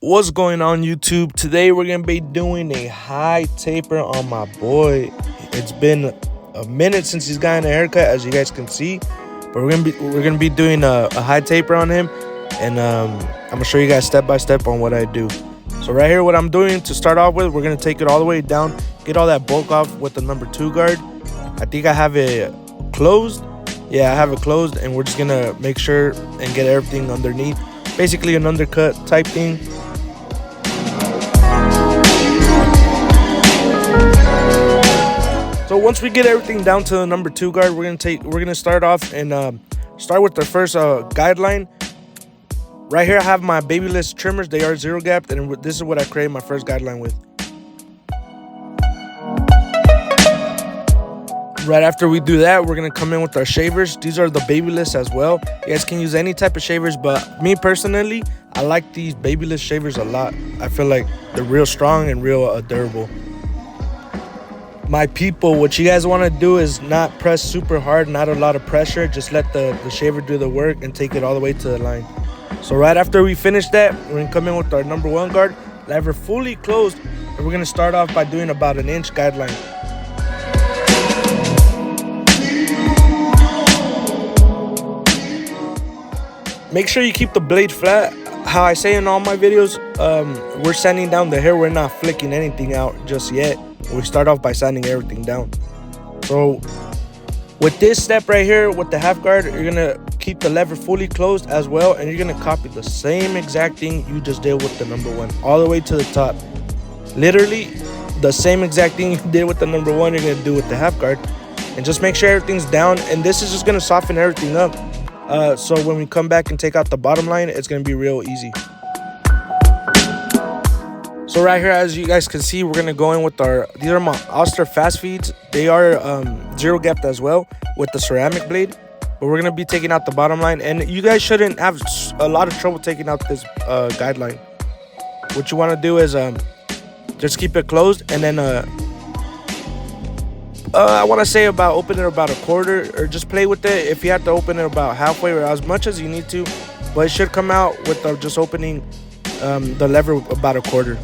What's going on, YouTube? Today we're gonna be doing a high taper on my boy. It's been a minute since he's gotten a haircut, as you guys can see, but we're gonna be doing a high taper on him, and I'm gonna show you guys step by step on what I do. So right here, what I'm doing to start off with, we're gonna take it all the way down, get all that bulk off with the number 2 guard. I think I have it closed. Yeah, I have it closed, and we're just gonna make sure and get everything underneath, basically an undercut type thing. So once we get everything down to the number 2 guard, we're gonna start off and start with the first guideline. Right here I have my babyless trimmers. They are 0 gapped, and this is what I created my first guideline with. Right after we do that, we're gonna come in with our shavers. These are the babyless as well. You guys can use any type of shavers, but me personally, I like these babyless shavers a lot. I feel like they're real strong and real durable. My people, what you guys want to do is not press super hard, not a lot of pressure. Just let the shaver do the work and take it all the way to the line. So right after we finish that, we're gonna come in with our number 1 guard, lever fully closed, and we're gonna start off by doing about an inch guideline. Make sure you keep the blade flat. How I say in all my videos, we're sanding down the hair. We're not flicking anything out just yet. We start off by sanding everything down. So with this step right here, with the half guard, you're gonna keep the lever fully closed as well, and you're gonna copy the same exact thing you just did with the number 1 all the way to the top. Literally the same exact thing you did with the number 1, you're gonna do with the half guard, and just make sure everything's down. And this is just gonna soften everything up, so when we come back and take out the bottom line, it's gonna be real easy. So right here, as you guys can see, we're gonna go in with these are my Oster fast feeds. They are 0 gapped as well with the ceramic blade, but we're gonna be taking out the bottom line, and you guys shouldn't have a lot of trouble taking out this guideline. What you want to do is just keep it closed, and then I want to say open it about a quarter, or just play with it. If you have to open it about halfway or as much as you need to, but it should come out with just opening the lever about a quarter.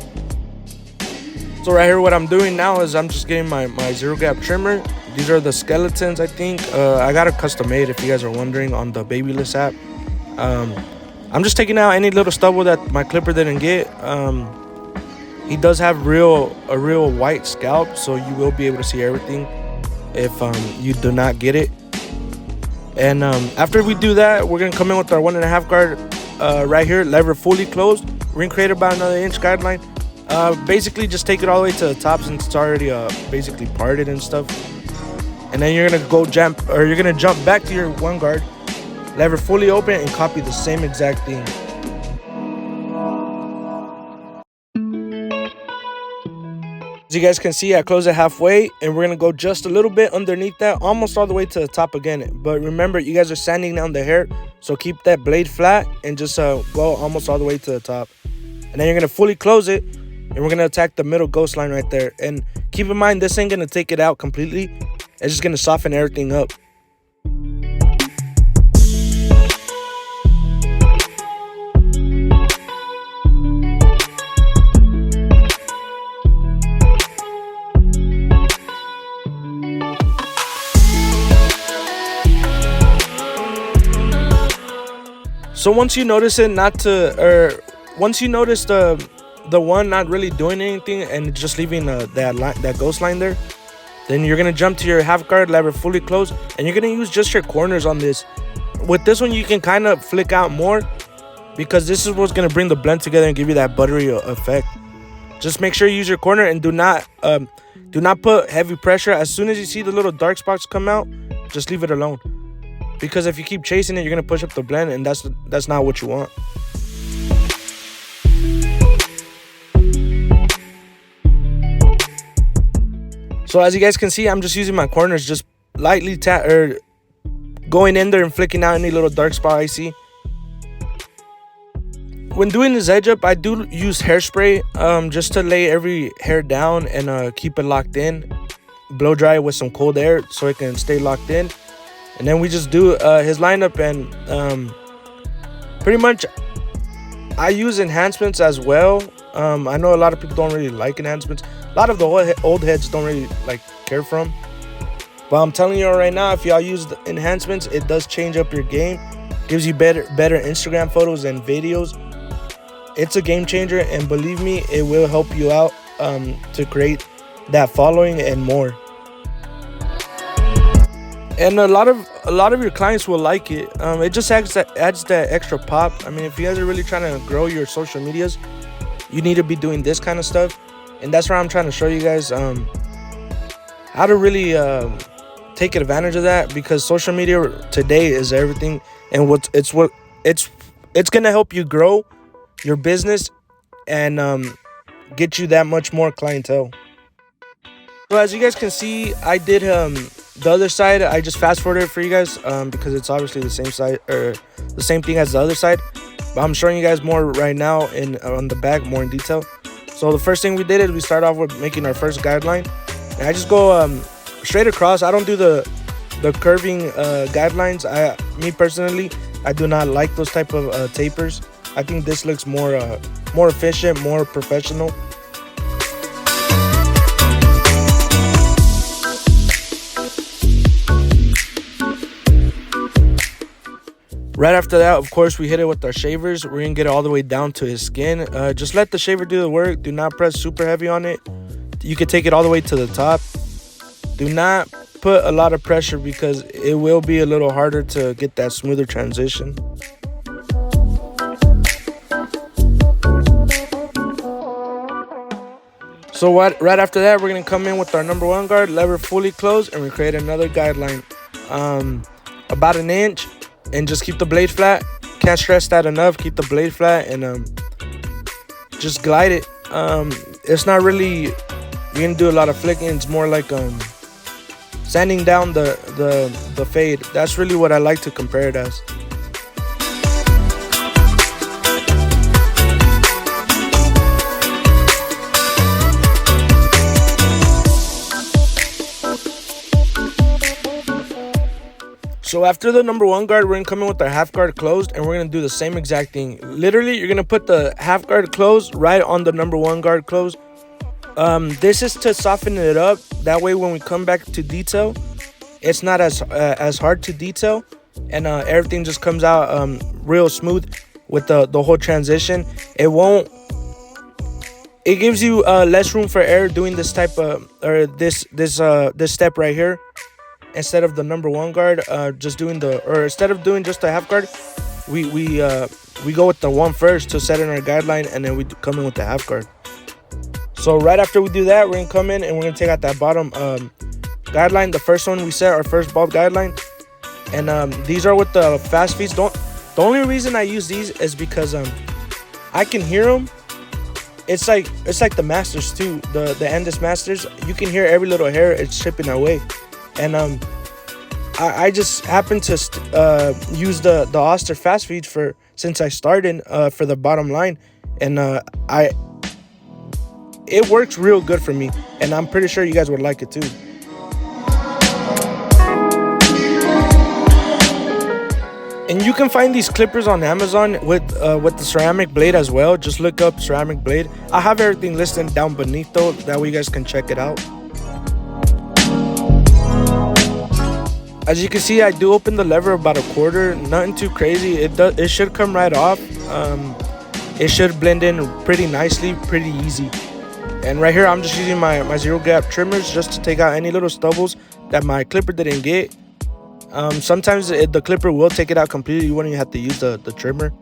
So right here, what I'm doing now is I'm just getting my 0 gap trimmer. These are the skeletons, I think. I got it custom made, if you guys are wondering, on the Babyless app. I'm just taking out any little stubble that my clipper didn't get. He does have a real white scalp, so you will be able to see everything if you do not get it. And after we do that, we're gonna come in with our 1.5 guard right here, lever fully closed. We're gonna create about another inch guideline. Basically just take it all the way to the top, since it's already basically parted and stuff. And then you're gonna jump back to your 1 guard, lever fully open, and copy the same exact thing. As you guys can see, I close it halfway, and we're gonna go just a little bit underneath that, almost all the way to the top again. But remember, you guys are sanding down the hair, so keep that blade flat and just go almost all the way to the top. And then you're gonna fully close it, and we're gonna attack the middle ghost line right there. And keep in mind, this ain't gonna take it out completely. It's just gonna soften everything up. So once you notice once you notice the one not really doing anything and just leaving that ghost line there, then you're gonna jump to your half guard, lever fully closed, and you're gonna use just your corners on this. With this one, you can kind of flick out more, because this is what's gonna bring the blend together and give you that buttery effect. Just make sure you use your corner, and do not put heavy pressure. As soon as you see the little dark spots come out, just leave it alone, because if you keep chasing it, you're gonna push up the blend, and that's not what you want. So as you guys can see, I'm just using my corners, just lightly going in there and flicking out any little dark spot I see. When doing this edge up, I do use hairspray just to lay every hair down and keep it locked in. Blow dry it with some cold air so it can stay locked in. And then we just do his lineup, and pretty much I use enhancements as well. I know a lot of people don't really like enhancements. A lot of the old heads don't really like care for them. But I'm telling you right now, if y'all use the enhancements, it does change up your game. Gives you better Instagram photos and videos. It's a game changer, and believe me, it will help you out to create that following and more. And a lot of your clients will like it. It just adds that extra pop. I mean, if you guys are really trying to grow your social medias, you need to be doing this kind of stuff. And that's why I'm trying to show you guys how to really take advantage of that, because social media today is everything, and it's gonna help you grow your business and get you that much more clientele. So as you guys can see, I did the other side. I just fast forwarded it for you guys because it's obviously the same side or the same thing as the other side. But I'm showing you guys more right now on the back, more in detail. So the first thing we did is we start off with making our first guideline, and I just go straight across. I don't do the curving guidelines. Me personally, I do not like those type of tapers. I think this looks more efficient, more professional. Right after that, of course, we hit it with our shavers. We're gonna get it all the way down to his skin. Just let the shaver do the work. Do not press super heavy on it. You can take it all the way to the top. Do not put a lot of pressure because it will be a little harder to get that smoother transition. So right after that, we're gonna come in with our number one guard, lever fully closed, and we create another guideline, about an inch, and just keep the blade flat. Can't stress that enough. Keep the blade flat and just glide it. It's not really you're gonna do a lot of flicking. It's more like sanding down the fade. That's really what I like to compare it as. So after the number one guard, we're going to come in with our half guard closed, and we're going to do the same exact thing. Literally, you're going to put the half guard closed right on the number one guard closed. This is to soften it up. That way, when we come back to detail, it's not as hard to detail, and everything just comes out real smooth with the whole transition. It gives you less room for error doing this type of, or this step right here. Instead of the number one guard, instead of doing just the half guard, we go with the one first to set in our guideline, and then we come in with the half guard. So right after we do that, we're gonna come in and we're gonna take out that bottom guideline, the first one we set, our first bulb guideline, and these are with the fast feeds. The only reason I use these is because I can hear them. It's like the masters too, the Andis masters. You can hear every little hair it's chipping away. And I just happen to use the Oster fast feed since I started for the bottom line, and it works real good for me, and I'm pretty sure you guys would like it too. And you can find these clippers on Amazon with the ceramic blade as well. Just look up ceramic blade. I have everything listed down beneath though, that way you guys can check it out. As you can see, I do open the lever about a quarter. Nothing too crazy. It should come right off. It should blend in pretty nicely, pretty easy. And right here, I'm just using my zero gap trimmers just to take out any little stubbles that my clipper didn't get. Sometimes the clipper will take it out completely. You wouldn't even have to use the trimmer.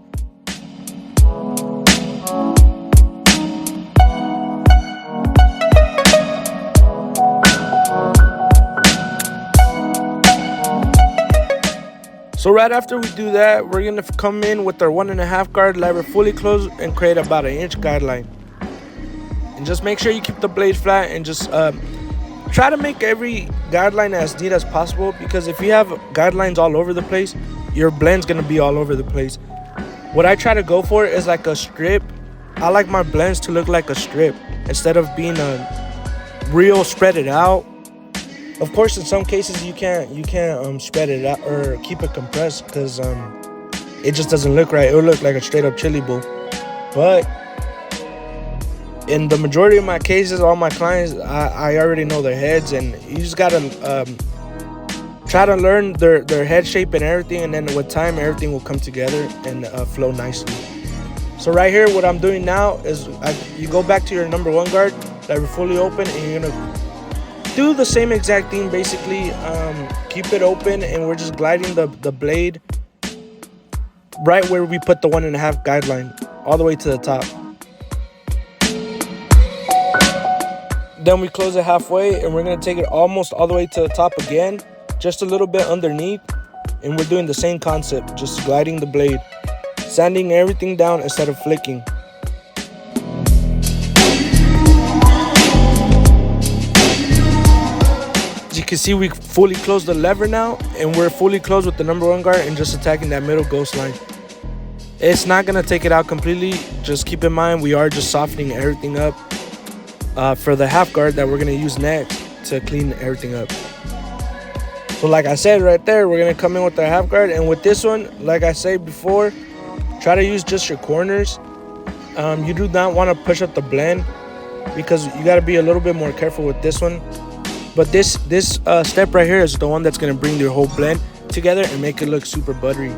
So right after we do that, we're gonna come in with our 1.5 guard, lever fully closed, and create about an inch guideline. And just make sure you keep the blade flat, and just try to make every guideline as neat as possible, because if you have guidelines all over the place, your blend's gonna be all over the place. What I try to go for is like a strip. I like my blends to look like a strip instead of being a real spread it out. Of course, in some cases you can't spread it out or keep it compressed, because it just doesn't look right. It will look like a straight up chili bowl. But in the majority of my cases, all my clients, I already know their heads, and you just gotta try to learn their head shape and everything, and then with time, everything will come together and flow nicely. So right here, what I'm doing now is you go back to your number 1 guard that are fully open, and you're gonna do the same exact thing. Basically, keep it open, and we're just gliding the blade right where we put the 1.5 guideline, all the way to the top. Then we close it halfway, and we're gonna take it almost all the way to the top again, just a little bit underneath, and we're doing the same concept, just gliding the blade, sanding everything down instead of flicking. As you can see, we fully closed the lever now, and we're fully closed with the number 1 guard and just attacking that middle ghost line. It's not gonna take it out completely. Just keep in mind, we are just softening everything up for the half guard that we're gonna use next to clean everything up. So like I said right there, we're gonna come in with our half guard, and with this one, like I said before, try to use just your corners. You do not want to push up the blend, because you got to be a little bit more careful with this one. But this step right here is the one that's gonna bring your whole blend together and make it look super buttery.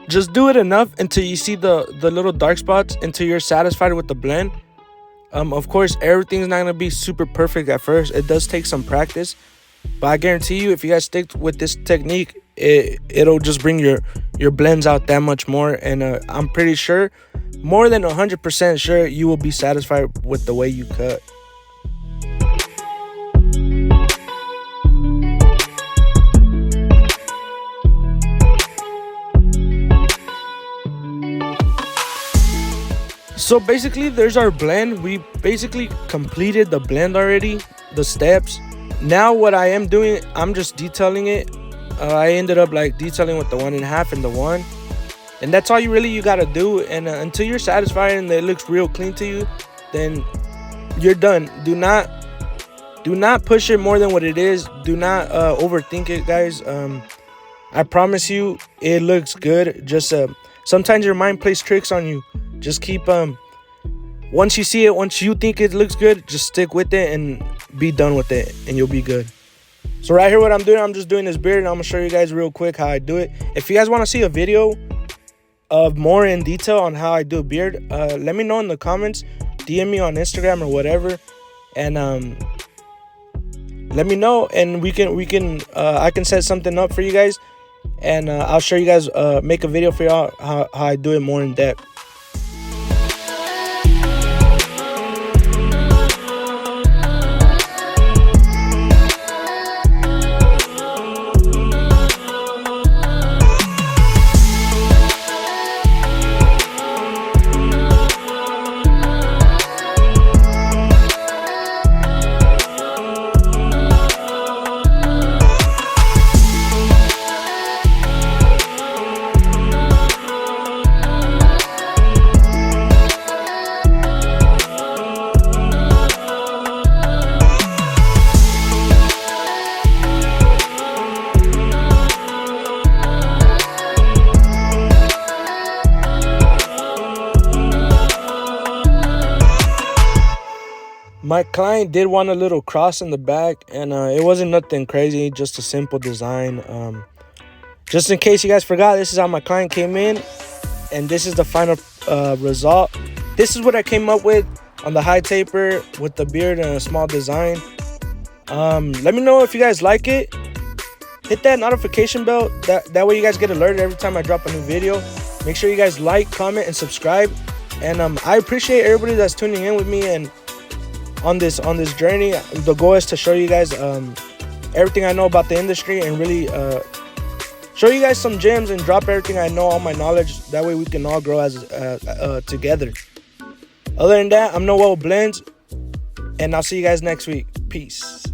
Just do it enough until you see the little dark spots, until you're satisfied with the blend. Of course, everything's not gonna be super perfect at first. It does take some practice, but I guarantee you, if you guys stick with this technique, it'll just bring your blends out that much more. And I'm pretty sure, more than 100% sure, you will be satisfied with the way you cut. So basically, there's our blend. We basically completed the blend already, the steps. Now what I am doing, I'm just detailing it. I ended up like detailing with the 1.5 and the 1, and that's all you gotta do. And until you're satisfied and it looks real clean to you, then you're done. Do not push it more than what it is. Do not overthink it, guys. I promise you, it looks good. Just sometimes your mind plays tricks on you. Just keep once you see it, once you think it looks good, just stick with it and be done with it, and you'll be good. So right here, what I'm doing, I'm just doing this beard, and I'm gonna show you guys real quick how I do it. If you guys want to see a video of more in detail on how I do a beard, let me know in the comments, DM me on Instagram or whatever, and let me know, and we can I can set something up for you guys, and I'll show you guys, make a video for y'all how I do it more in depth. My client did want a little cross in the back, and it wasn't nothing crazy, just a simple design. Just in case you guys forgot, this is how my client came in, and this is the final result. This is what I came up with on the high taper with the beard and a small design. Let me know if you guys like it. Hit that notification bell, that way you guys get alerted every time I drop a new video. Make sure you guys like, comment, and subscribe. And I appreciate everybody that's tuning in with me and on this journey. The goal is to show you guys everything I know about the industry, and really show you guys some gems and drop everything I know, all my knowledge. That way we can all grow as together. Other than that, I'm Noel Blends, and I'll see you guys next week. Peace.